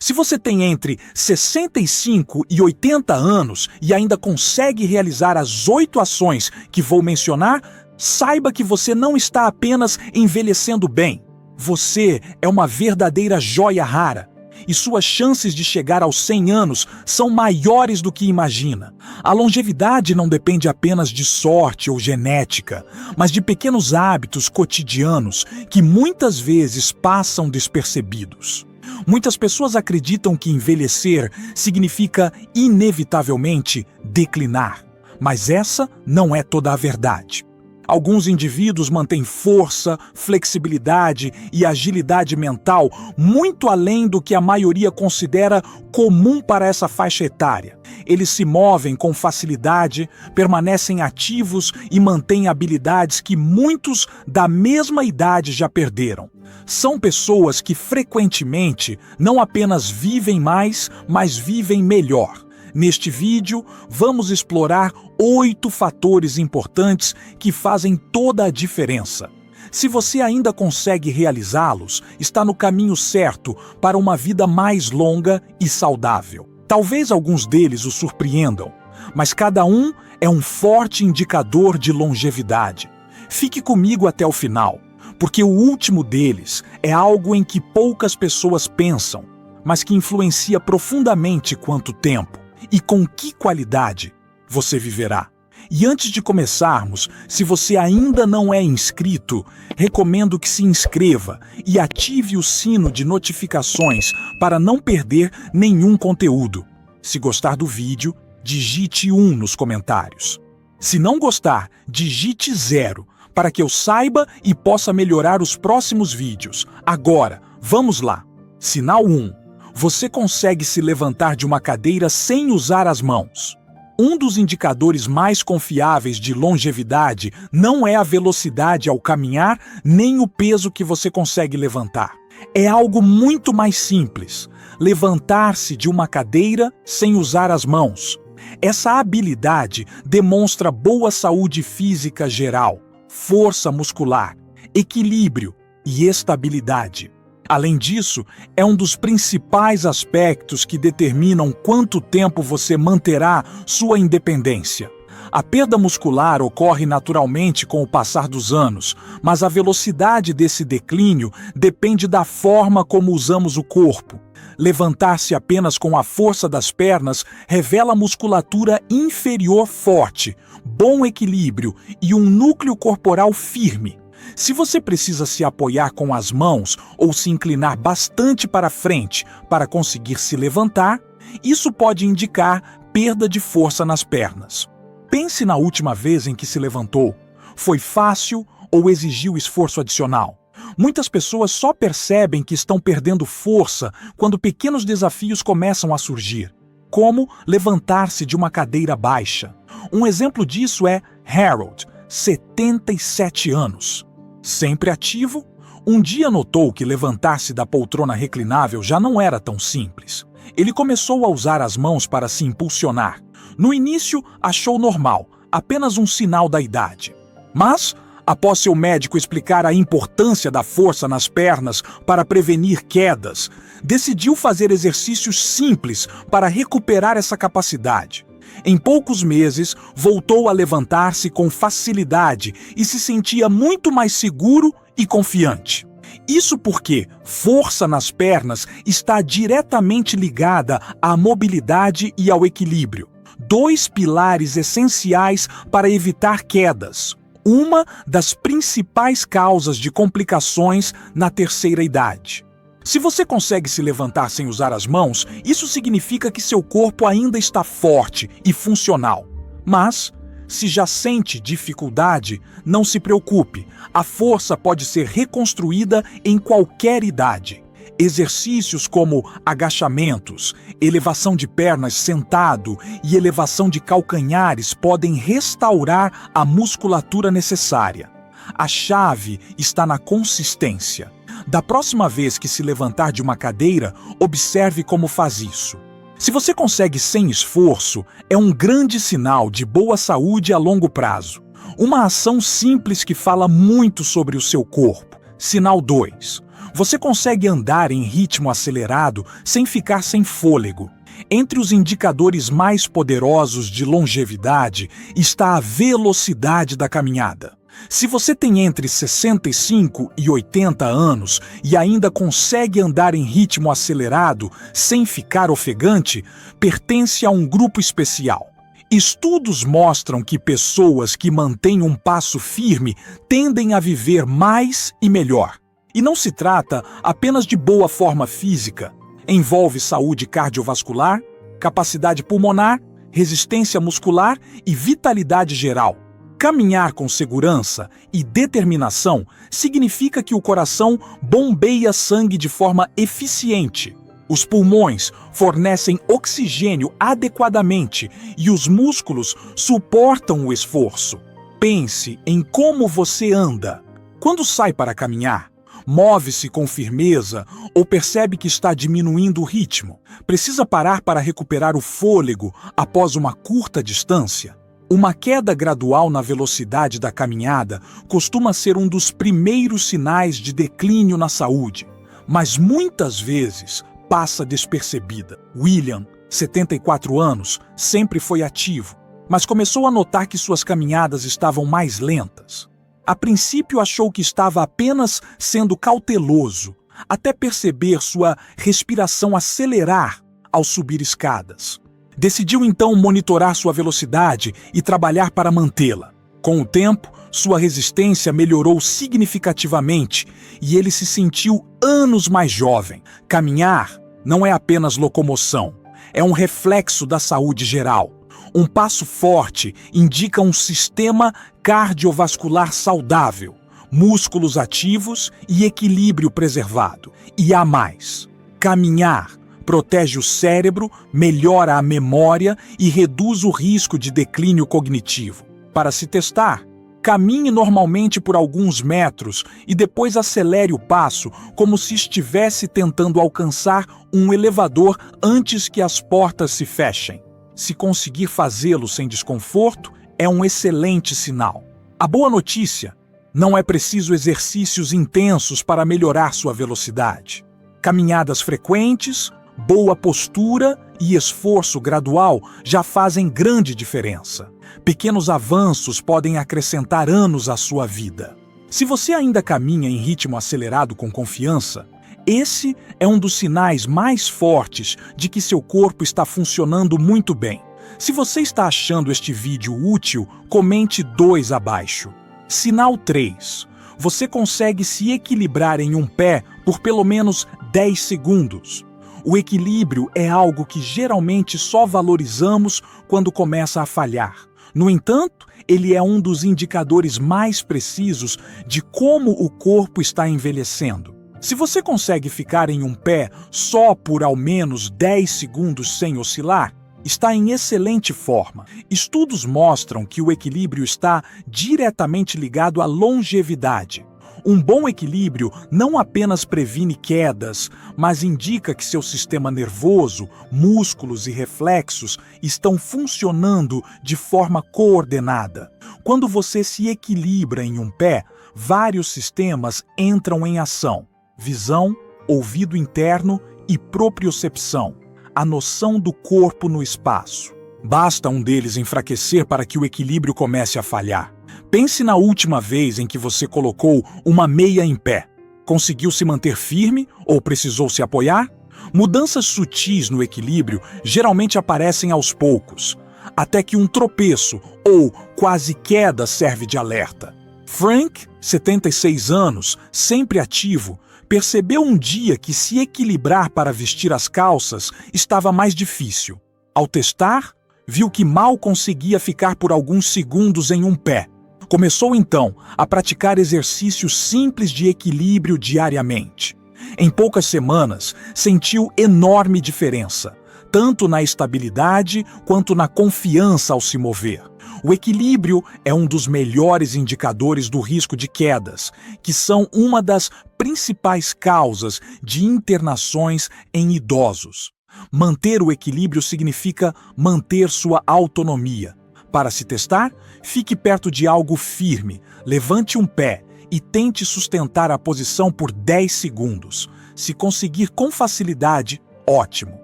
Se você tem entre 65 e 80 anos e ainda consegue realizar as 8 ações que vou mencionar, saiba que você não está apenas envelhecendo bem. Você é uma verdadeira joia rara. E suas chances de chegar aos 100 anos são maiores do que imagina. A longevidade não depende apenas de sorte ou genética, mas de pequenos hábitos cotidianos que muitas vezes passam despercebidos. Muitas pessoas acreditam que envelhecer significa inevitavelmente declinar, mas essa não é toda a verdade. Alguns indivíduos mantêm força, flexibilidade e agilidade mental muito além do que a maioria considera comum para essa faixa etária. Eles se movem com facilidade, permanecem ativos e mantêm habilidades que muitos da mesma idade já perderam. São pessoas que frequentemente não apenas vivem mais, mas vivem melhor. Neste vídeo, vamos explorar 8 fatores importantes que fazem toda a diferença. Se você ainda consegue realizá-los, está no caminho certo para uma vida mais longa e saudável. Talvez alguns deles o surpreendam, mas cada um é um forte indicador de longevidade. Fique comigo até o final, porque o último deles é algo em que poucas pessoas pensam, mas que influencia profundamente quanto tempo e com que qualidade você viverá. E antes de começarmos, se você ainda não é inscrito, recomendo que se inscreva e ative o sino de notificações para não perder nenhum conteúdo. Se gostar do vídeo, digite 1 nos comentários. Se não gostar, digite 0 para que eu saiba e possa melhorar os próximos vídeos. Agora, vamos lá. Sinal 1. Você consegue se levantar de uma cadeira sem usar as mãos. Um dos indicadores mais confiáveis de longevidade não é a velocidade ao caminhar, nem o peso que você consegue levantar. É algo muito mais simples: levantar-se de uma cadeira sem usar as mãos. Essa habilidade demonstra boa saúde física geral, força muscular, equilíbrio e estabilidade. Além disso, é um dos principais aspectos que determinam quanto tempo você manterá sua independência. A perda muscular ocorre naturalmente com o passar dos anos, mas a velocidade desse declínio depende da forma como usamos o corpo. Levantar-se apenas com a força das pernas revela musculatura inferior forte, bom equilíbrio e um núcleo corporal firme. Se você precisa se apoiar com as mãos ou se inclinar bastante para frente para conseguir se levantar, isso pode indicar perda de força nas pernas. Pense na última vez em que se levantou. Foi fácil ou exigiu esforço adicional? Muitas pessoas só percebem que estão perdendo força quando pequenos desafios começam a surgir, como levantar-se de uma cadeira baixa. Um exemplo disso é Harold, 77 anos. Sempre ativo, um dia notou que levantar-se da poltrona reclinável já não era tão simples. Ele começou a usar as mãos para se impulsionar. No início, achou normal, apenas um sinal da idade. Mas, após seu médico explicar a importância da força nas pernas para prevenir quedas, decidiu fazer exercícios simples para recuperar essa capacidade. Em poucos meses, voltou a levantar-se com facilidade e se sentia muito mais seguro e confiante. Isso porque força nas pernas está diretamente ligada à mobilidade e ao equilíbrio, 2 pilares essenciais para evitar quedas, uma das principais causas de complicações na terceira idade. Se você consegue se levantar sem usar as mãos, isso significa que seu corpo ainda está forte e funcional. Mas, se já sente dificuldade, não se preocupe. A força pode ser reconstruída em qualquer idade. Exercícios como agachamentos, elevação de pernas sentado e elevação de calcanhares podem restaurar a musculatura necessária. A chave está na consistência. Da próxima vez que se levantar de uma cadeira, observe como faz isso. Se você consegue sem esforço, é um grande sinal de boa saúde a longo prazo. Uma ação simples que fala muito sobre o seu corpo. Sinal 2. Você consegue andar em ritmo acelerado sem ficar sem fôlego. Entre os indicadores mais poderosos de longevidade está a velocidade da caminhada. Se você tem entre 65 e 80 anos e ainda consegue andar em ritmo acelerado sem ficar ofegante, pertence a um grupo especial. Estudos mostram que pessoas que mantêm um passo firme tendem a viver mais e melhor. E não se trata apenas de boa forma física. Envolve saúde cardiovascular, capacidade pulmonar, resistência muscular e vitalidade geral. Caminhar com segurança e determinação significa que o coração bombeia sangue de forma eficiente. Os pulmões fornecem oxigênio adequadamente e os músculos suportam o esforço. Pense em como você anda. Quando sai para caminhar, move-se com firmeza ou percebe que está diminuindo o ritmo? Precisa parar para recuperar o fôlego após uma curta distância? Uma queda gradual na velocidade da caminhada costuma ser um dos primeiros sinais de declínio na saúde, mas muitas vezes passa despercebida. William, 74 anos, sempre foi ativo, mas começou a notar que suas caminhadas estavam mais lentas. A princípio achou que estava apenas sendo cauteloso, até perceber sua respiração acelerar ao subir escadas. Decidiu então monitorar sua velocidade e trabalhar para mantê-la. Com o tempo, sua resistência melhorou significativamente e ele se sentiu anos mais jovem. Caminhar não é apenas locomoção, é um reflexo da saúde geral. Um passo forte indica um sistema cardiovascular saudável, músculos ativos e equilíbrio preservado. E há mais. Caminhar protege o cérebro, melhora a memória e reduz o risco de declínio cognitivo. Para se testar, caminhe normalmente por alguns metros e depois acelere o passo como se estivesse tentando alcançar um elevador antes que as portas se fechem. Se conseguir fazê-lo sem desconforto, é um excelente sinal. A boa notícia: não é preciso exercícios intensos para melhorar sua velocidade. Caminhadas frequentes, boa postura e esforço gradual já fazem grande diferença. Pequenos avanços podem acrescentar anos à sua vida. Se você ainda caminha em ritmo acelerado com confiança, esse é um dos sinais mais fortes de que seu corpo está funcionando muito bem. Se você está achando este vídeo útil, comente 2 abaixo. Sinal 3. Você consegue se equilibrar em um pé por pelo menos 10 segundos. O equilíbrio é algo que geralmente só valorizamos quando começa a falhar. No entanto, ele é um dos indicadores mais precisos de como o corpo está envelhecendo. Se você consegue ficar em um pé só por ao menos 10 segundos sem oscilar, está em excelente forma. Estudos mostram que o equilíbrio está diretamente ligado à longevidade. Um bom equilíbrio não apenas previne quedas, mas indica que seu sistema nervoso, músculos e reflexos estão funcionando de forma coordenada. Quando você se equilibra em um pé, vários sistemas entram em ação: visão, ouvido interno e propriocepção, a noção do corpo no espaço. Basta um deles enfraquecer para que o equilíbrio comece a falhar. Pense na última vez em que você colocou uma meia em pé. Conseguiu se manter firme ou precisou se apoiar? Mudanças sutis no equilíbrio geralmente aparecem aos poucos, até que um tropeço ou quase queda serve de alerta. Frank, 76 anos, sempre ativo, percebeu um dia que se equilibrar para vestir as calças estava mais difícil. Ao testar, viu que mal conseguia ficar por alguns segundos em um pé. Começou então a praticar exercícios simples de equilíbrio diariamente. Em poucas semanas, sentiu enorme diferença, tanto na estabilidade quanto na confiança ao se mover. O equilíbrio é um dos melhores indicadores do risco de quedas, que são uma das principais causas de internações em idosos. Manter o equilíbrio significa manter sua autonomia. Para se testar, fique perto de algo firme, levante um pé e tente sustentar a posição por 10 segundos. Se conseguir com facilidade, ótimo.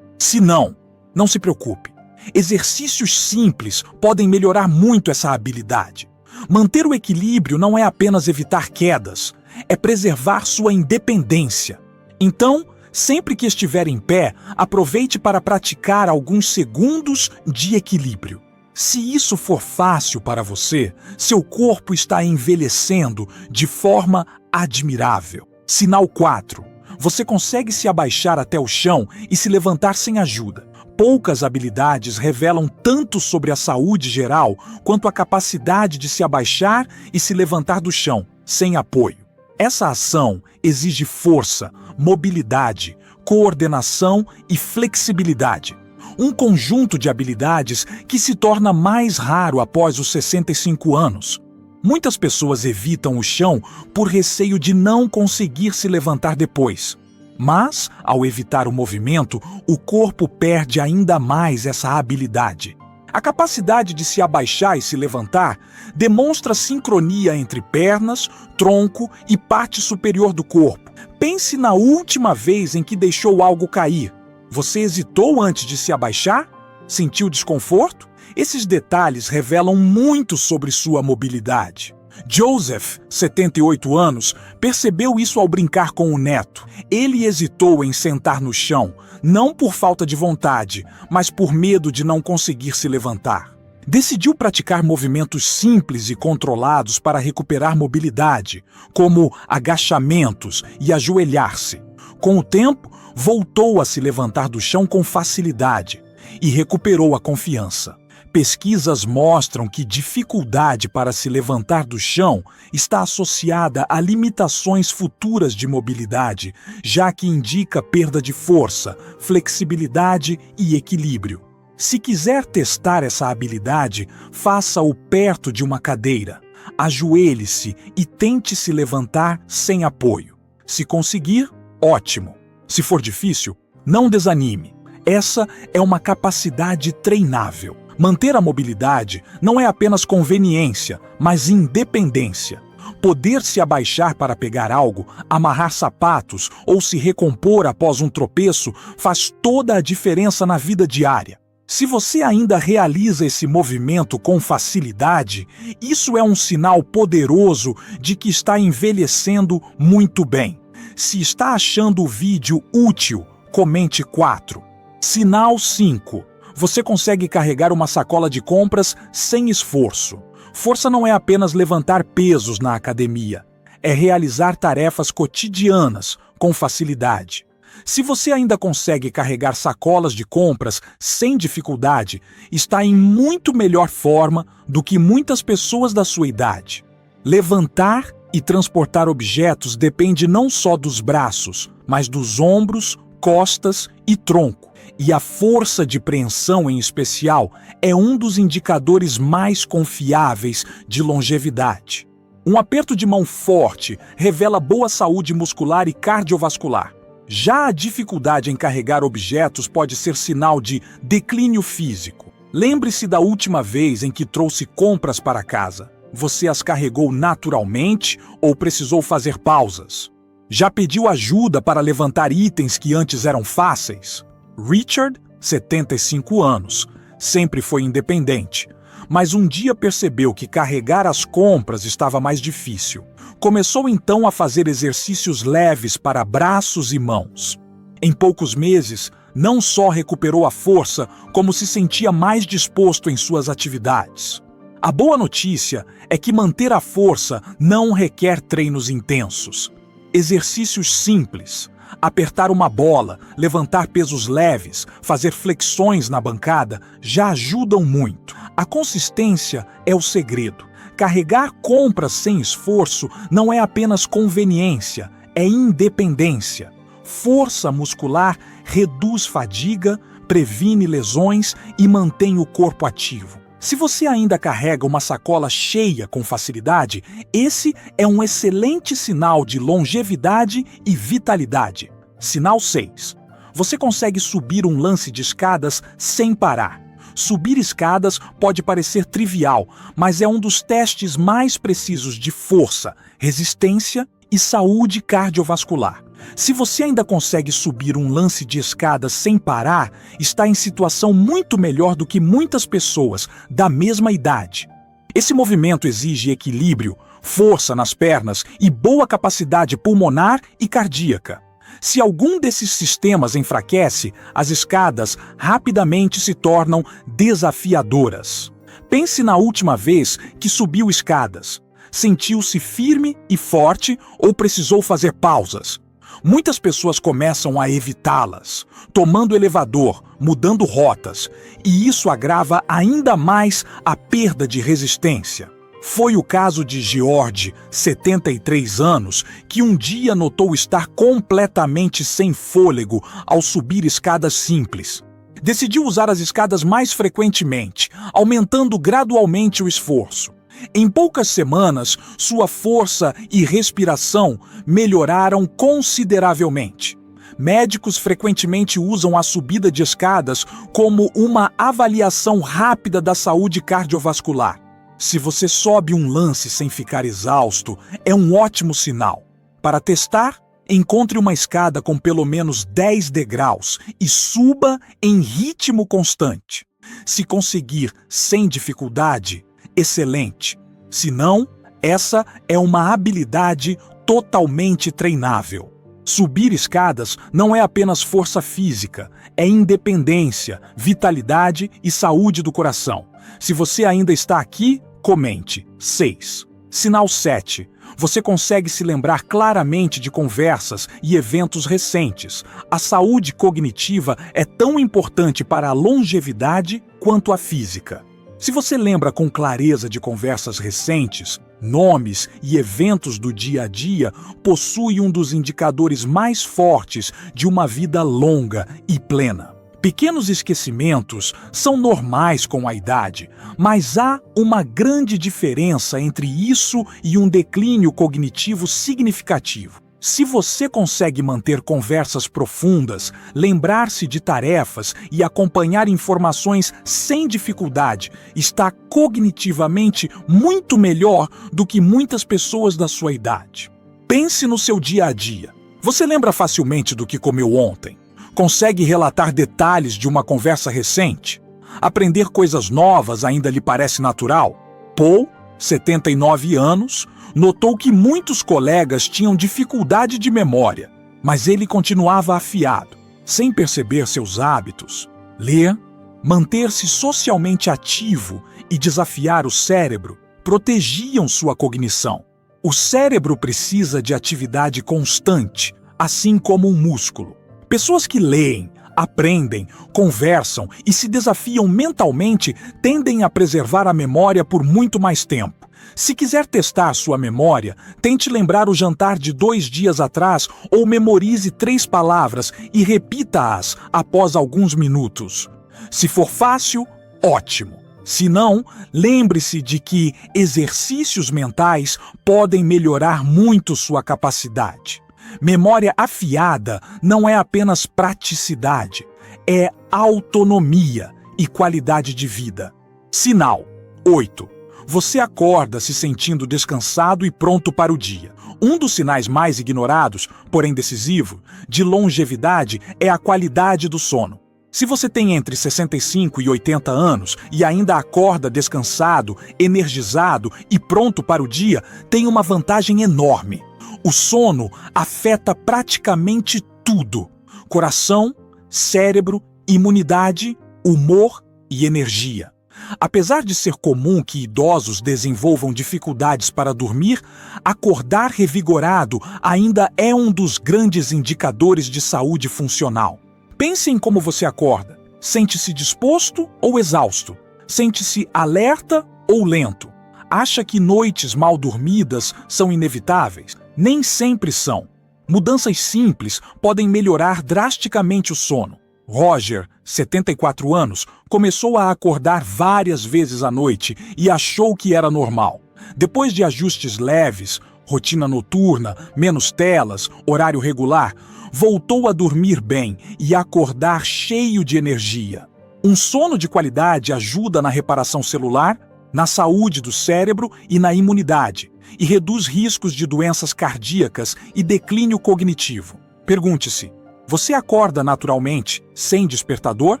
Se não, não se preocupe. Exercícios simples podem melhorar muito essa habilidade. Manter o equilíbrio não é apenas evitar quedas, é preservar sua independência. Então, sempre que estiver em pé, aproveite para praticar alguns segundos de equilíbrio. Se isso for fácil para você, seu corpo está envelhecendo de forma admirável. Sinal 4. Você consegue se abaixar até o chão e se levantar sem ajuda. Poucas habilidades revelam tanto sobre a saúde geral quanto a capacidade de se abaixar e se levantar do chão, sem apoio. Essa ação exige força, mobilidade, coordenação e flexibilidade. Um conjunto de habilidades que se torna mais raro após os 65 anos. Muitas pessoas evitam o chão por receio de não conseguir se levantar depois. Mas, ao evitar o movimento, o corpo perde ainda mais essa habilidade. A capacidade de se abaixar e se levantar demonstra sincronia entre pernas, tronco e parte superior do corpo. Pense na última vez em que deixou algo cair. Você hesitou antes de se abaixar? Sentiu desconforto? Esses detalhes revelam muito sobre sua mobilidade. Joseph, 78 anos, percebeu isso ao brincar com o neto. Ele hesitou em sentar no chão, não por falta de vontade, mas por medo de não conseguir se levantar. Decidiu praticar movimentos simples e controlados para recuperar mobilidade, como agachamentos e ajoelhar-se. Com o tempo, voltou a se levantar do chão com facilidade e recuperou a confiança. Pesquisas mostram que dificuldade para se levantar do chão está associada a limitações futuras de mobilidade, já que indica perda de força, flexibilidade e equilíbrio. Se quiser testar essa habilidade, faça-o perto de uma cadeira. Ajoelhe-se e tente se levantar sem apoio. Se conseguir, ótimo. Se for difícil, não desanime. Essa é uma capacidade treinável. Manter a mobilidade não é apenas conveniência, mas independência. Poder se abaixar para pegar algo, amarrar sapatos ou se recompor após um tropeço faz toda a diferença na vida diária. Se você ainda realiza esse movimento com facilidade, isso é um sinal poderoso de que está envelhecendo muito bem. Se está achando o vídeo útil, comente 4. Sinal 5. Você consegue carregar uma sacola de compras sem esforço. Força não é apenas levantar pesos na academia, é realizar tarefas cotidianas com facilidade. Se você ainda consegue carregar sacolas de compras sem dificuldade, está em muito melhor forma do que muitas pessoas da sua idade. Levantar e transportar objetos depende não só dos braços, mas dos ombros, costas e tronco. E a força de preensão, em especial, é um dos indicadores mais confiáveis de longevidade. Um aperto de mão forte revela boa saúde muscular e cardiovascular. Já a dificuldade em carregar objetos pode ser sinal de declínio físico. Lembre-se da última vez em que trouxe compras para casa. Você as carregou naturalmente ou precisou fazer pausas? Já pediu ajuda para levantar itens que antes eram fáceis? Richard, 75 anos, sempre foi independente, mas um dia percebeu que carregar as compras estava mais difícil. Começou então a fazer exercícios leves para braços e mãos. Em poucos meses, não só recuperou a força, como se sentia mais disposto em suas atividades. A boa notícia é que manter a força não requer treinos intensos. Exercícios simples, apertar uma bola, levantar pesos leves, fazer flexões na bancada já ajudam muito. A consistência é o segredo. Carregar compras sem esforço não é apenas conveniência, é independência. Força muscular reduz fadiga, previne lesões e mantém o corpo ativo. Se você ainda carrega uma sacola cheia com facilidade, esse é um excelente sinal de longevidade e vitalidade. Sinal 6. Você consegue subir um lance de escadas sem parar. Subir escadas pode parecer trivial, mas é um dos testes mais precisos de força, resistência e saúde cardiovascular. Se você ainda consegue subir um lance de escadas sem parar, está em situação muito melhor do que muitas pessoas da mesma idade. Esse movimento exige equilíbrio, força nas pernas e boa capacidade pulmonar e cardíaca. Se algum desses sistemas enfraquece, as escadas rapidamente se tornam desafiadoras. Pense na última vez que subiu escadas. Sentiu-se firme e forte ou precisou fazer pausas? Muitas pessoas começam a evitá-las, tomando elevador, mudando rotas, e isso agrava ainda mais a perda de resistência. Foi o caso de George, 73 anos, que um dia notou estar completamente sem fôlego ao subir escadas simples. Decidiu usar as escadas mais frequentemente, aumentando gradualmente o esforço. Em poucas semanas, sua força e respiração melhoraram consideravelmente. Médicos frequentemente usam a subida de escadas como uma avaliação rápida da saúde cardiovascular. Se você sobe um lance sem ficar exausto, é um ótimo sinal. Para testar, encontre uma escada com pelo menos 10 degraus e suba em ritmo constante. Se conseguir sem dificuldade, excelente. Se não, essa é uma habilidade totalmente treinável. Subir escadas não é apenas força física, é independência, vitalidade e saúde do coração. Se você ainda está aqui, comente. 6. Sinal 7. Você consegue se lembrar claramente de conversas e eventos recentes. A saúde cognitiva é tão importante para a longevidade quanto a física. Se você lembra com clareza de conversas recentes, nomes e eventos do dia a dia, possui um dos indicadores mais fortes de uma vida longa e plena. Pequenos esquecimentos são normais com a idade, mas há uma grande diferença entre isso e um declínio cognitivo significativo. Se você consegue manter conversas profundas, lembrar-se de tarefas e acompanhar informações sem dificuldade, está cognitivamente muito melhor do que muitas pessoas da sua idade. Pense no seu dia a dia. Você lembra facilmente do que comeu ontem? Consegue relatar detalhes de uma conversa recente? Aprender coisas novas ainda lhe parece natural? Paul, 79 anos, notou que muitos colegas tinham dificuldade de memória, mas ele continuava afiado, sem perceber seus hábitos. Ler, manter-se socialmente ativo e desafiar o cérebro protegiam sua cognição. O cérebro precisa de atividade constante, assim como um músculo. Pessoas que leem, aprendem, conversam e se desafiam mentalmente tendem a preservar a memória por muito mais tempo. Se quiser testar sua memória, tente lembrar o jantar de 2 dias atrás ou memorize 3 palavras e repita-as após alguns minutos. Se for fácil, ótimo. Se não, lembre-se de que exercícios mentais podem melhorar muito sua capacidade. Memória afiada não é apenas praticidade, é autonomia e qualidade de vida. Sinal 8. Você acorda se sentindo descansado e pronto para o dia. Um dos sinais mais ignorados, porém decisivo, de longevidade é a qualidade do sono. Se você tem entre 65 e 80 anos e ainda acorda descansado, energizado e pronto para o dia, tem uma vantagem enorme. O sono afeta praticamente tudo: coração, cérebro, imunidade, humor e energia. Apesar de ser comum que idosos desenvolvam dificuldades para dormir, acordar revigorado ainda é um dos grandes indicadores de saúde funcional. Pense em como você acorda. Sente-se disposto ou exausto? Sente-se alerta ou lento? Acha que noites mal dormidas são inevitáveis? Nem sempre são. Mudanças simples podem melhorar drasticamente o sono. Roger, 74 anos, começou a acordar várias vezes à noite e achou que era normal. Depois de ajustes leves, rotina noturna, menos telas, horário regular, voltou a dormir bem e acordar cheio de energia. Um sono de qualidade ajuda na reparação celular, na saúde do cérebro e na imunidade, e reduz riscos de doenças cardíacas e declínio cognitivo. Pergunte-se: você acorda naturalmente, sem despertador?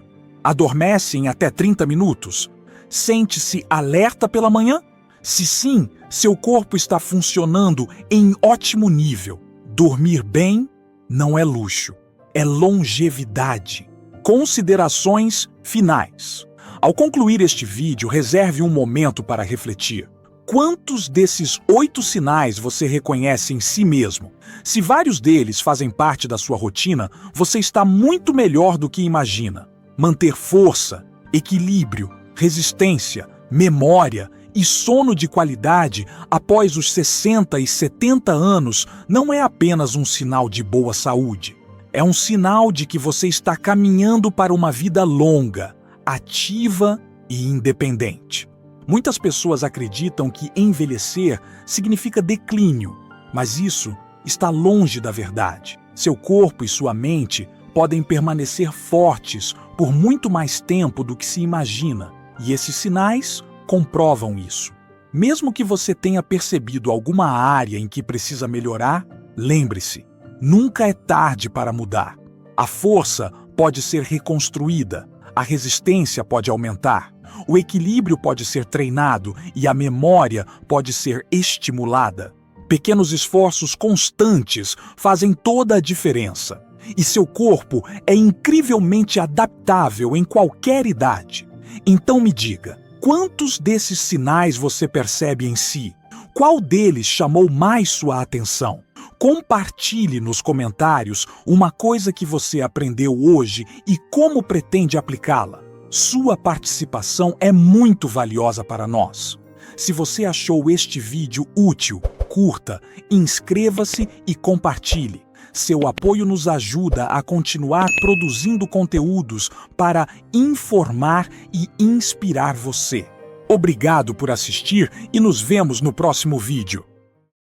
Adormece em até 30 minutos? Sente-se alerta pela manhã? Se sim, seu corpo está funcionando em ótimo nível. Dormir bem não é luxo, é longevidade. Considerações finais. Ao concluir este vídeo, reserve um momento para refletir. Quantos desses 8 sinais você reconhece em si mesmo? Se vários deles fazem parte da sua rotina, você está muito melhor do que imagina. Manter força, equilíbrio, resistência, memória e sono de qualidade após os 60 e 70 anos não é apenas um sinal de boa saúde. É um sinal de que você está caminhando para uma vida longa, ativa e independente. Muitas pessoas acreditam que envelhecer significa declínio, mas isso está longe da verdade. Seu corpo e sua mente podem permanecer fortes por muito mais tempo do que se imagina, e esses sinais comprovam isso. Mesmo que você tenha percebido alguma área em que precisa melhorar, lembre-se, nunca é tarde para mudar. A força pode ser reconstruída, a resistência pode aumentar, o equilíbrio pode ser treinado e a memória pode ser estimulada. Pequenos esforços constantes fazem toda a diferença. E seu corpo é incrivelmente adaptável em qualquer idade. Então me diga, quantos desses sinais você percebe em si? Qual deles chamou mais sua atenção? Compartilhe nos comentários uma coisa que você aprendeu hoje e como pretende aplicá-la. Sua participação é muito valiosa para nós. Se você achou este vídeo útil, curta, inscreva-se e compartilhe. Seu apoio nos ajuda a continuar produzindo conteúdos para informar e inspirar você. Obrigado por assistir e nos vemos no próximo vídeo.